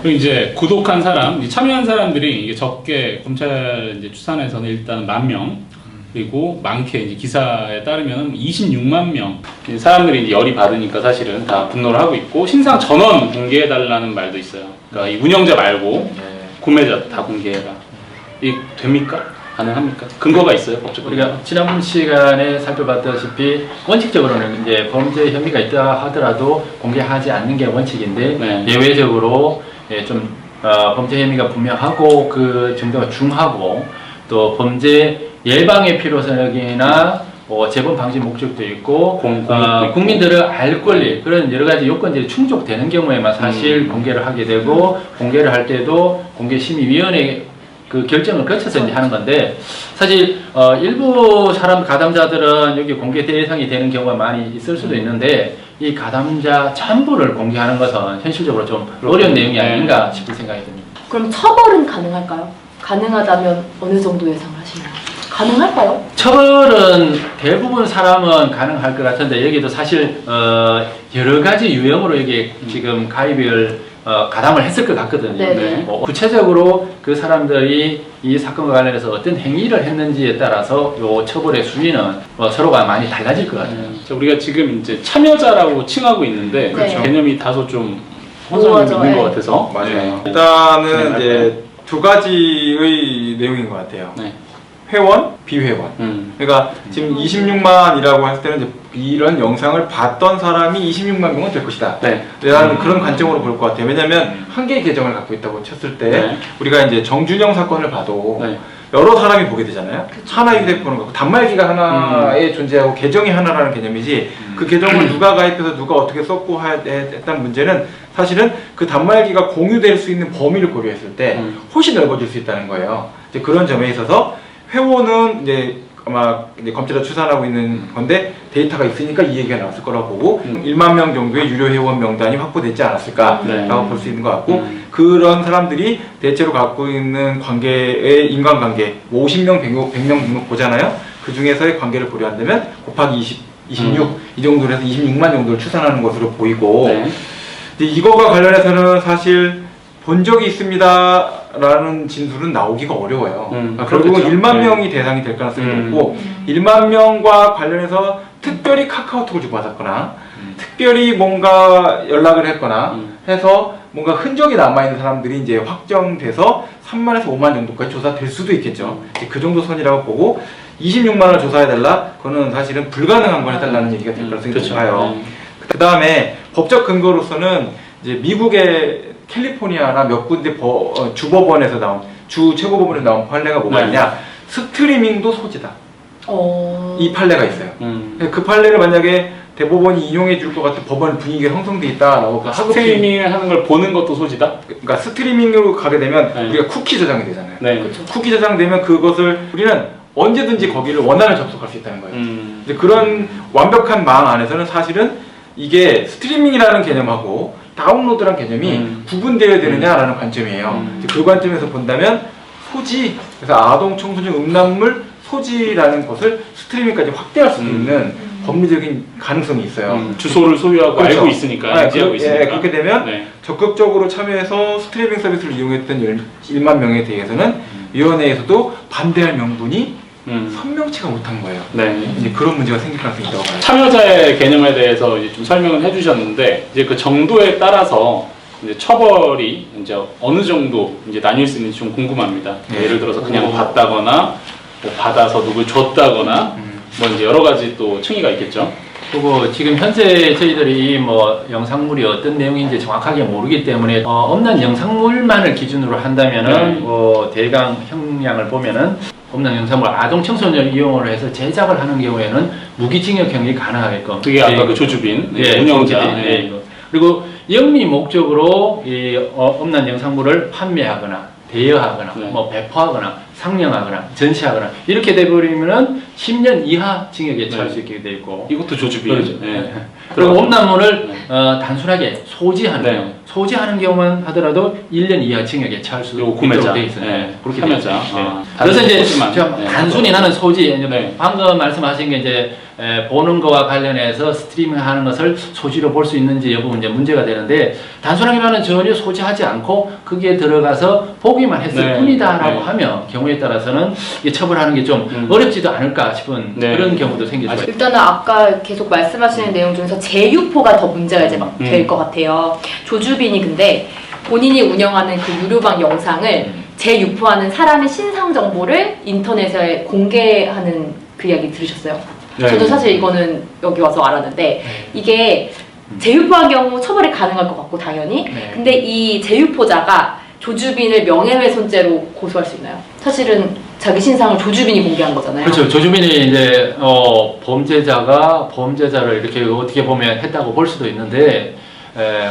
그리고 이제 구독한 사람, 참여한 사람들이 이게 적게 검찰 이제 추산에서는 일단 10,000명, 그리고 많게 이제 기사에 따르면 26만 명 사람들이 이제 열이 받으니까 사실은 다 분노를 하고 있고, 신상 전원 공개해달라는 말도 있어요. 그러니까 이 운영자 말고 구매자 다 공개해라. 이 됩니까? 가능합니까? 근거가 있어요, 법적으로? 우리가 지난번 시간에 살펴봤다시피 원칙적으로는 이제 범죄 혐의가 있다 하더라도 공개하지 않는 게 원칙인데, 네. 예외적으로 범죄 혐의가 분명하고 그 정도가 중하고 또 범죄 예방의 필요성이나 재범 방지 목적도 있고 국민들을 알 권리, 그런 여러 가지 요건들이 충족되는 경우에만 사실 공개를 하게 되고, 공개를 할 때도 공개심의위원회 그 결정을 거쳐서 이제 하는 건데, 사실 일부 사람 가담자들은 여기 공개 대상이 되는 경우가 많이 있을 수도 있는데, 이 가담자 전부를 공개하는 것은 현실적으로 좀 어려운 내용이 아닌가 싶은 생각이 듭니다. 그럼 처벌은 가능할까요? 가능하다면 어느 정도 예상하시나요? 가능할까요? 처벌은 대부분 사람은 가능할 것 같은데, 여기도 사실 여러 가지 유형으로 여기 지금 가입을 가담을 했을 것 같거든요. 구체적으로 그 사람들이 이 사건과 관련해서 어떤 행위를 했는지에 따라서 요 처벌의 수위는 서로가 많이 달라질 것 같아요. 우리가 지금 이제 참여자라고 칭하고 있는데 개념이 다소 좀 혼선이 있는 것 같아서. 맞아요. 일단은 이제 두 가지의 내용인 것 같아요. 회원, 비회원. 그러니까 지금 26만이라고 했을 때는 이제 이런 영상을 봤던 사람이 26만 명은 될 것이다. 라는 그런 관점으로 볼 것 같아요. 왜냐하면 한 개의 계정을 갖고 있다고 쳤을 때 우리가 이제 정준영 사건을 봐도 여러 사람이 보게 되잖아요. 하나의 휴대폰을 갖고 단말기가 하나에 존재하고 계정이 하나라는 개념이지, 그 계정을 누가 가입해서 누가 어떻게 썼고 했다는 문제는 사실은 그 단말기가 공유될 수 있는 범위를 고려했을 때 훨씬 넓어질 수 있다는 거예요. 이제 그런 점에 있어서 회원은 이제 아마 이제 검찰에서 추산하고 있는 건데 데이터가 있으니까 이 얘기가 나왔을 거라고 보고 1만 명 정도의 유료 회원 명단이 확보되지 않았을까라고 볼 수 있는 것 같고, 그런 사람들이 대체로 갖고 있는 관계의 인간관계 50명, 100명 보잖아요. 그 중에서의 관계를 고려한다면 곱하기 26 이 정도로 해서 26만 정도를 추산하는 것으로 보이고, 이거가 관련해서는 사실 본 적이 있습니다 라는 진술은 나오기가 어려워요. 결국은 1만 명이 대상이 될 가능성이 높고, 1만 명과 관련해서 특별히 카카오톡을 주고받았거나 특별히 뭔가 연락을 했거나 해서 뭔가 흔적이 남아있는 사람들이 이제 확정돼서 3만에서 5만 정도까지 조사될 수도 있겠죠. 그 정도 선이라고 보고, 26만을 조사해달라? 그거는 사실은 불가능한 걸 해달라는 얘기가 될 가능성이 높아요. 그 다음에 법적 근거로서는 이제 미국의 캘리포니아나 몇 군데 주법원에서 나온, 주 최고법원에서 나온 판례가 뭐가 있냐, 스트리밍도 소지다. 이 판례가 있어요. 그 판례를 만약에 대법원이 인용해 줄 것 같은 법원 분위기가 형성돼 있다라고. 스트리밍을 하는 걸 보는 것도 소지다? 그러니까 스트리밍으로 가게 되면 우리가 쿠키 저장이 되잖아요. 쿠키 저장되면 그것을 우리는 언제든지 거기를 원하면 접속할 수 있다는 거예요. 이제 그런 완벽한 망 안에서는 사실은 이게 스트리밍이라는 개념하고 다운로드란 개념이 구분되어야 되느냐라는 관점이에요. 그 관점에서 본다면 소지, 그래서 아동, 청소년, 음란물 소지라는 것을 스트리밍까지 확대할 수 있는 법리적인 가능성이 있어요. 주소를 소유하고 알고 있으니까, 인지하고 있으니까. 그렇게 되면 적극적으로 참여해서 스트리밍 서비스를 이용했던 1만 명에 대해서는 위원회에서도 반대할 명분이 선명치가 못한 거예요. 이제 그런 문제가 생길 가능성이 있다고 봐요. 참여자의 개념에 대해서 이제 좀 설명을 해주셨는데, 이제 그 정도에 따라서 이제 처벌이 이제 어느 정도 이제 나뉠 수 있는지 좀 궁금합니다. 예를 들어서 그냥 봤다거나, 뭐 받아서 누굴 줬다거나, 뭐 이제 여러 가지 또 층위가 있겠죠. 그리고 지금 현재 저희들이 이 영상물이 어떤 내용인지 정확하게 모르기 때문에 없는 영상물만을 기준으로 한다면은 대강 형량을 보면은 없는 영상물 아동 청소년 이용을 해서 제작을 하는 경우에는 무기징역형이 가능하게끔. 그게 아까 그 조주빈 운영자. 그리고 영리 목적으로 이 없는 영상물을 판매하거나 대여하거나 뭐 배포하거나 상명하거나 전시하거나 이렇게 돼버리면은 10년 이하 징역에 처할 네. 수 있게 돼 있고 이것도 조주비. 그렇죠. 네. 그리고 음란물을 단순하게 소지하는 네. 경우 소지하는 경우만 하더라도 1년 이하 징역에 처할 수 그리고 있도록 구매자. 돼 있어요. 네. 그렇게 판매자. 돼 있어요. 아, 그래서 이제 소지만. 제가 네. 단순히 나는 소지 이제 네. 방금 말씀하신 게 이제 보는 거와 관련해서 스트리밍 하는 것을 소지로 볼 수 있는지 여부 이제 문제가 되는데 단순하게만은 전혀 소지하지 않고 거기에 들어가서 보기만 했을 네. 뿐이다라고 네. 하면 경우에 따라서는 이게 처벌하는 게 좀 어렵지도 않을까 싶은 네. 그런 경우도 생길 수가 있어요. 일단은 아까 계속 말씀하시는 내용 중에서 재유포가 더 문제가 이제 막 될 것 같아요. 조주빈이 근데 본인이 운영하는 그 유료방 영상을 재유포하는 사람의 신상 정보를 인터넷에 공개하는 그 이야기 들으셨어요? 네. 저도 사실 이거는 여기 와서 알았는데 이게 재유포한 경우 처벌이 가능할 것 같고 당연히 네. 근데 이 재유포자가 조주빈을 명예훼손죄로 고소할 수 있나요? 사실은 자기 신상을 조주빈이 공개한 거잖아요. 그렇죠. 조주빈이 이제 범죄자가 범죄자를 이렇게 어떻게 보면 했다고 볼 수도 있는데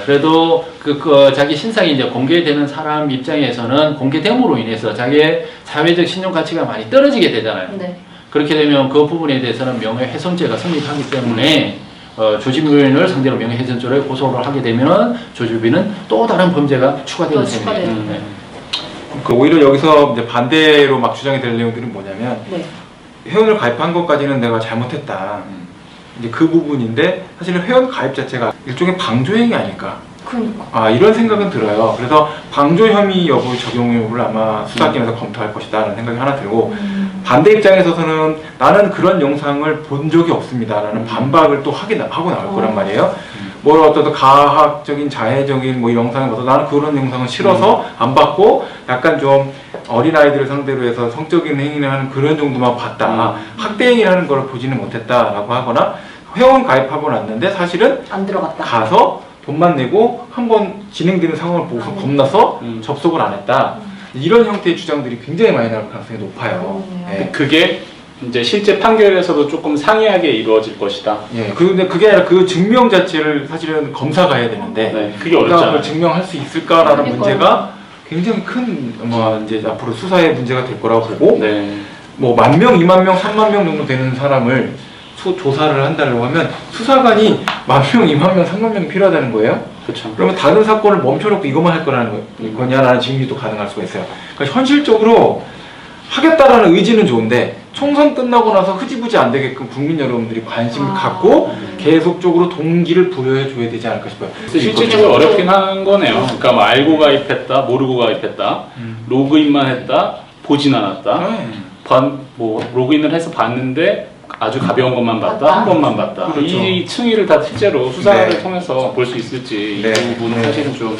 그래도 그 자기 신상이 이제 공개되는 사람 입장에서는 공개됨으로 인해서 자기의 사회적 신용 가치가 많이 떨어지게 되잖아요. 네. 그렇게 되면 그 부분에 대해서는 명예훼손죄가 성립하기 때문에 조주빈을 상대로 명예훼손죄를 고소를 하게 되면 조주빈은 또 다른 범죄가 추가되는 또 추가되는. 셈입니다. 네. 그 오히려 여기서 이제 반대로 막 주장이 될 내용들은 뭐냐면 네. 회원을 가입한 것까지는 내가 잘못했다. 이제 그 부분인데 사실은 회원 가입 자체가 일종의 방조행위 아닐까. 그러니까. 이런 생각은 들어요. 그래서 방조 혐의 여부 적용 여부를 아마 수사기관에서 검토할 것이다라는 생각이 하나 들고 반대 입장에서는 나는 그런 영상을 본 적이 없습니다라는 반박을 또 하고 나올 거란 말이에요. 뭐 어떤 가학적인 자해적인 뭐 영상을 봐서 나는 그런 영상은 싫어서 안 봤고 약간 좀 어린아이들을 상대로 해서 성적인 행위를 하는 그런 정도만 봤다. 학대 행위를 하는 걸 보지는 못했다라고 하거나 회원 가입하고 났는데 사실은 안 들어갔다. 가서 돈만 내고 한번 진행되는 상황을 보고 겁나서 접속을 안 했다. 이런 형태의 주장들이 굉장히 많이 나올 가능성이 높아요. 예. 그게 이제 실제 판결에서도 조금 상이하게 이루어질 것이다. 예. 근데 그게 아니라 그 증명 자체를 사실은 검사가 해야 되는데 네, 그게 그걸 어렵잖아요. 증명할 수 있을까라는 그러니까요. 문제가 굉장히 큰 이제 앞으로 수사의 문제가 될 거라고 보고 네. 뭐 10,000명, 20,000명, 30,000명 정도 되는 사람을 조사를 한다고 하면 수사관이 10,000명, 20,000명, 30,000명이 필요하다는 거예요. 그렇죠. 그러면 다른 사건을 멈춰놓고 이것만 할 거라는 거냐라는 질문이 또 가능할 수가 있어요. 그러니까 현실적으로 하겠다라는 의지는 좋은데 총선 끝나고 나서 흐지부지 안 되게끔 국민 여러분들이 관심을 갖고 계속적으로 동기를 부여해 줘야 되지 않을까 싶어요. 실질적으로 어렵긴 한 거네요. 그러니까 뭐 알고 가입했다, 모르고 가입했다, 로그인만 했다, 보진 않았다. 뭐 로그인을 해서 봤는데 아주 가벼운 것만 봤다, 한 번만 봤다. 그렇죠. 이 층위를 다 실제로 수사를 네. 통해서 볼 수 있을지 네. 이 부분은 사실은 좀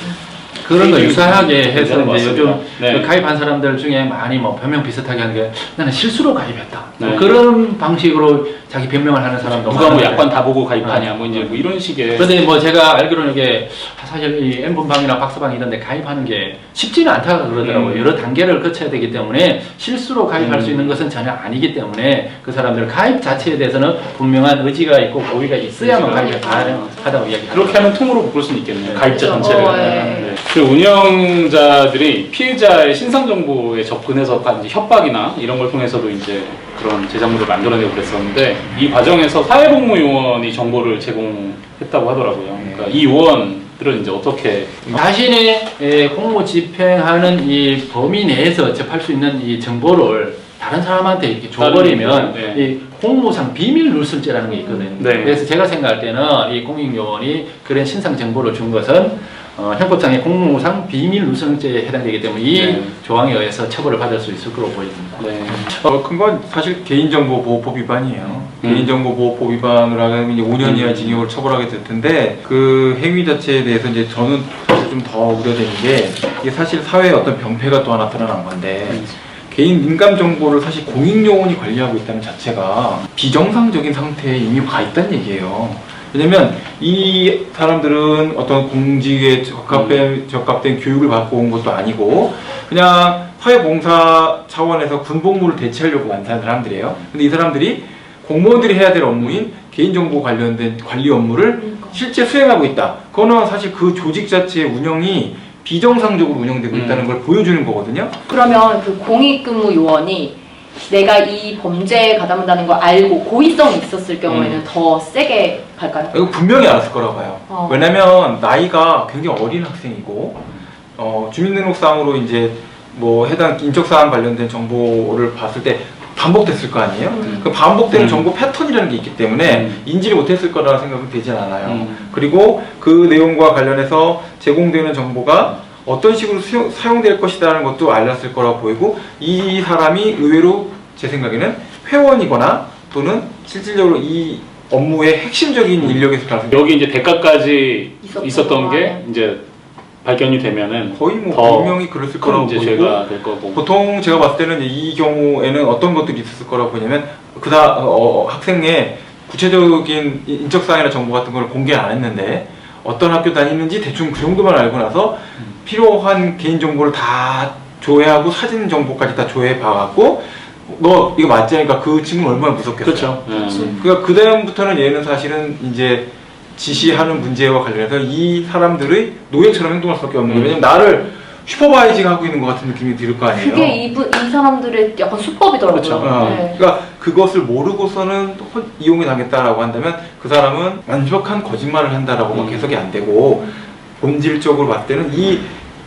그런 거 유사하게 해서 문제는 이제 요즘 맞습니다. 네. 그 가입한 사람들 중에 많이 뭐 변명 비슷하게 하는 게 나는 실수로 가입했다. 네. 뭐 그런 방식으로 자기 변명을 하는 사람도 누가 뭐 많은데. 약관 다 보고 가입하냐, 뭐 이제 뭐 이런 식의. 그런데 뭐 제가 알기로는 이게 사실 이 N분방이나 박스방 이런 데 가입하는 게 쉽지는 않다고 그러더라고요. 여러 단계를 거쳐야 되기 때문에 실수로 가입할 수 있는 것은 전혀 아니기 때문에 그 사람들 가입 자체에 대해서는 분명한 의지가 있고 고의가 있어야만 가입을 가능하다고 이야기합니다. 그렇게 하면 통으로 볼 수는 있겠네요. 가입자 그렇죠. 전체를. 네. 네. 그리고 운영자들이 피해자의 신상 정보에 접근해서 이제 협박이나 이런 걸 통해서도 이제 그런 제작물을 만들어내고 그랬었는데 이 과정에서 사회복무요원이 정보를 제공했다고 하더라고요. 그러니까 이 요원들은 이제 어떻게 자신의 공무 집행하는 이 범위 내에서 접할 수 있는 이 정보를 다른 사람한테 이렇게 줘버리면 네. 이 공무상 비밀 누설죄라는 게 있거든요. 네. 그래서 제가 생각할 때는 이 공익요원이 그런 신상 정보를 준 것은 형법상의 공무상 비밀 누설죄에 해당되기 때문에 이 네. 조항에 의해서 처벌을 받을 수 있을 거로 보입니다. 네. 큰 건 사실 개인정보보호법 위반이에요. 개인정보보호법 위반으로 하면 이제 5년 이하 징역을 처벌하게 될 텐데 그 행위 자체에 대해서 이제 저는 사실 좀 더 우려되는 게 이게 사실 사회에 어떤 병폐가 또 하나 드러난 건데 개인 민감 정보를 사실 공익요원이 관리하고 있다는 자체가 비정상적인 상태에 이미 가 있다는 얘기예요. 왜냐면 이 사람들은 어떤 공직에 적합된 교육을 받고 온 것도 아니고 그냥 사회봉사 차원에서 군복무를 대체하려고 만든 사람들이에요. 근데 이 사람들이 공무원들이 해야 될 업무인 개인정보 관련된 관리 업무를 실제 수행하고 있다. 그거는 사실 그 조직 자체의 운영이 비정상적으로 운영되고 있다는 걸 보여주는 거거든요. 그러면 그 공익근무 요원이 내가 이 범죄에 가담한다는 걸 알고 고의성이 있었을 경우에는 더 세게 갈까요? 이거 분명히 알았을 거라고 봐요. 왜냐면 나이가 굉장히 어린 학생이고 주민등록상으로 이제 뭐 해당 인적사항 관련된 정보를 봤을 때 반복됐을 거 아니에요? 그 반복되는 정보 패턴이라는 게 있기 때문에 인지를 못했을 거라는 생각은 되진 않아요. 그리고 그 내용과 관련해서 제공되는 정보가 어떤 식으로 사용될 것이라는 것도 알렸을 거라고 보이고 이 사람이 의외로 제 생각에는 회원이거나 또는 실질적으로 이 업무의 핵심적인 인력이었을 가능성이 여기 이제 대가까지 있었던 게 이제 발견이 되면은 거의 뭐 더 분명히 그랬을 큰 거라고 이제 보이고 죄가 될 거고. 보통 제가 봤을 때는 이제 이 경우에는 어떤 것들이 있었을 거라고 보냐면 학생의 구체적인 인적사항이나 정보 같은 걸 공개 안 했는데 어떤 학교 다니는지 대충 그 정도만 알고 나서 필요한 개인정보를 다 조회하고 사진 정보까지 다 조회해 봐갖고 너 이거 맞지? 하니까 그 친구는 얼마나 무섭겠어요. 그렇죠. 그러니까 그 다음부터는 얘는 사실은 이제 지시하는 문제와 관련해서 이 사람들의 노예처럼 행동할 수밖에 없는 거예요. 왜냐면 나를 슈퍼바이징 하고 있는 것 같은 느낌이 들 거 아니에요. 그게 이 사람들의 약간 수법이더라고요. 그렇죠. 네. 그러니까 그것을 모르고서는 이용이 당했다라고 한다면 그 사람은 완벽한 거짓말을 한다라고밖에 해석이 안 되고 본질적으로 봤을 때는 이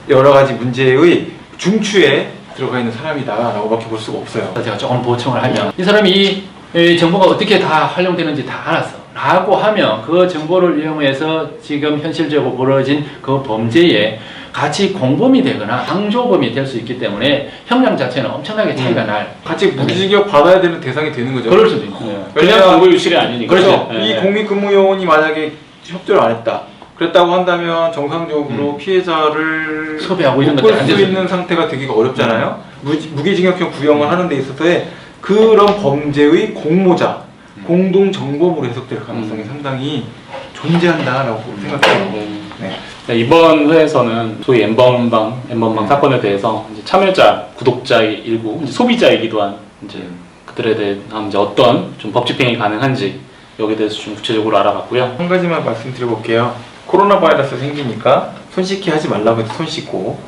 여러 가지 문제의 중추에 들어가 있는 사람이다라고밖에 볼 수가 없어요. 제가 조금 보충을 하면 이 사람이 이 정보가 어떻게 다 활용되는지 다 알았어 라고 하면 그 정보를 이용해서 지금 현실적으로 벌어진 그 범죄에 같이 공범이 되거나 방조범이 될 수 있기 때문에 형량 자체는 엄청나게 차이가 날 같이 무기징역 받아야 되는 대상이 되는 거죠. 그럴 수도 있고 그냥 왜냐면 공고유실이 아니니까. 그렇죠. 네. 이 공익근무요원이 만약에 협조를 안 했다. 그랬다고 한다면 정상적으로 피해자를 섭외하고 이런 묶을 것들이 안 수 되죠. 있는 상태가 되기가 어렵잖아요. 무기징역형 구형을 하는 데 있어서의 그런 범죄의 공모자, 공동 정범으로 해석될 가능성이 상당히 존재한다라고 생각해요. 네. 네, 이번 회에서는 소위 엠번방 사건에 대해서 이제 참여자, 구독자의 일부, 이제 소비자이기도 한 이제 그들에 대한 이제 어떤 좀 법 집행이 가능한지 여기에 대해서 좀 구체적으로 알아봤고요. 한 가지만 말씀드려볼게요. 코로나 바이러스 생기니까 손 씻기 하지 말라고 해도 손 씻고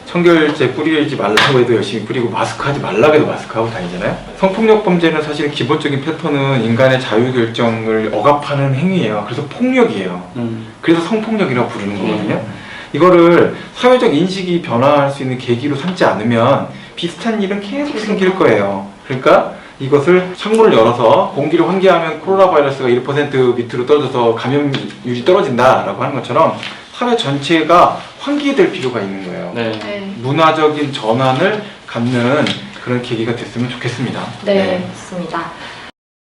청결제 뿌리지 말라고 해도 열심히 뿌리고 마스크 하지 말라고 해도 마스크 하고 다니잖아요. 성폭력 범죄는 사실 기본적인 패턴은 인간의 자유결정을 억압하는 행위예요. 그래서 폭력이에요. 그래서 성폭력이라고 부르는 거거든요. 이거를 사회적 인식이 변화할 수 있는 계기로 삼지 않으면 비슷한 일은 계속 생길 거예요. 그러니까 이것을 창문을 열어서 공기를 환기하면 코로나 바이러스가 1% 밑으로 떨어져서 감염률이 떨어진다라고 하는 것처럼 사회 전체가 환기될 필요가 있는 거예요. 네. 네. 문화적인 전환을 갖는 그런 계기가 됐으면 좋겠습니다. 네, 좋습니다.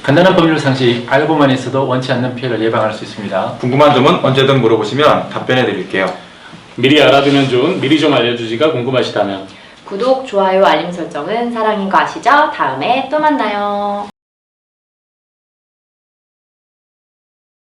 간단한 법률 상식 알고만 있어도 원치 않는 피해를 예방할 수 있습니다. 궁금한 점은 언제든 물어보시면 답변해 드릴게요. 미리 알아두면 좋은 미리 좀 알려주지가 궁금하시다면 구독, 좋아요, 알림 설정은 사랑인 거 아시죠? 다음에 또 만나요.